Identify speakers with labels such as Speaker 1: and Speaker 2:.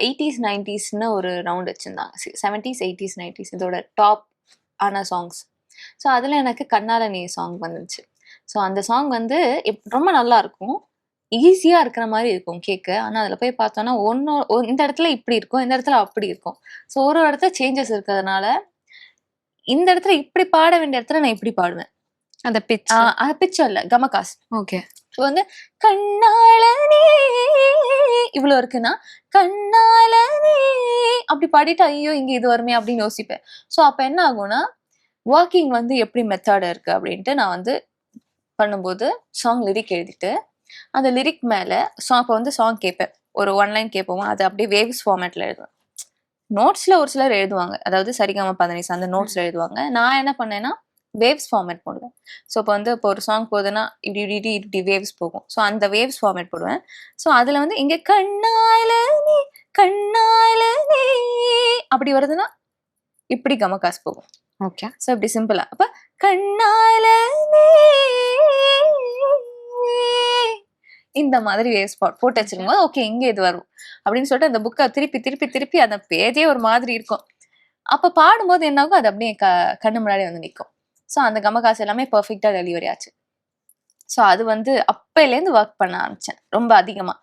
Speaker 1: Eighties நைன்டிஸ்னு ஒரு round வச்சுருந்தாங்க. 70s 80s 90s இதோட டாப் ஆன சாங்ஸ். ஸோ அதில் எனக்கு கண்ணால நீ சாங் வந்துச்சு. ஸோ அந்த சாங் வந்து ரொம்ப நல்லா இருக்கும். ஈஸியாக இருக்கிற மாதிரி இருக்கும் கேட்க. ஆனால் அதில் போய் பார்த்தோன்னா இந்த இடத்துல இப்படி இருக்கும், இந்த இடத்துல அப்படி இருக்கும். ஸோ ஒரு இடத்துல சேஞ்சஸ் இருக்கிறதுனால இந்த இடத்துல இப்படி பாட வேண்டிய இடத்துல நான் இப்படி பாடுவேன்.
Speaker 2: அந்த பிச்
Speaker 1: பிச் இல்ல, கமகாஸ்.
Speaker 2: ஓகே.
Speaker 1: இப்போ வந்து கண்ணாளனே இவ்வளோ இருக்குன்னா கண்ணாளனே அப்படி பாடிட்டு ஐயோ இங்க இது வருமே அப்படின்னு யோசிப்பேன். ஸோ அப்போ என்ன ஆகும்னா ஒர்க்கிங் வந்து எப்படி மெத்தட் இருக்கு அப்படின்ட்டு நான் வந்து பண்ணும்போது சாங் லிரிக் எழுதிட்டு அந்த லிரிக் மேலே இப்போ வந்து சாங் கேட்பேன். ஒரு 1 லைன் கேட்போம், அது அப்படியே வேவ்ஸ் ஃபார்மேட்டில் எழுதுவேன். நோட்ஸில் ஒரு சிலர் எழுதுவாங்க, அதாவது சரிகம பதனிசா அந்த நோட்ஸில் எழுதுவாங்க. நான் என்ன பண்ணேன்னா வேவ்ஸ் ஃபார்மேட் போடுவேன். ஸோ இப்போ வந்து இப்போ ஒரு சாங் போகுதுன்னா இப்படி இப்படி இப்படி வேவ்ஸ் போகும். ஸோ அந்த வேவ்ஸ் ஃபார்மேட் போடுவேன். ஸோ அதில் வந்து இங்கே கண்ணாலனே கண்ணாலனே அப்படி வருதுன்னா இப்படி கமகாஸ் போகும்.
Speaker 2: ஓகே.
Speaker 1: ஸோ இப்படி சிம்பிளா அப்போ கண்ணாலனே இந்த மாதிரி வேவ்ஸ் போட்டு வச்சிருக்கும் போது ஓகே இங்கே இது வரும் அப்படின்னு சொல்லிட்டு அந்த புக்கை திருப்பி திருப்பி திருப்பி அந்த பேஜே ஒரு மாதிரி இருக்கும். அப்போ பாடும்போது என்ன ஆகும், அது அப்படியே கண்ணு முன்னாடி வந்து நிற்கும். ஸோ அந்த கமகாசு எல்லாமே பர்ஃபெக்டாக டெலிவரி ஆச்சு. ஸோ அது வந்து அப்பையிலேருந்து ஒர்க் பண்ண ஆரம்பித்தேன் ரொம்ப அதிகமாக.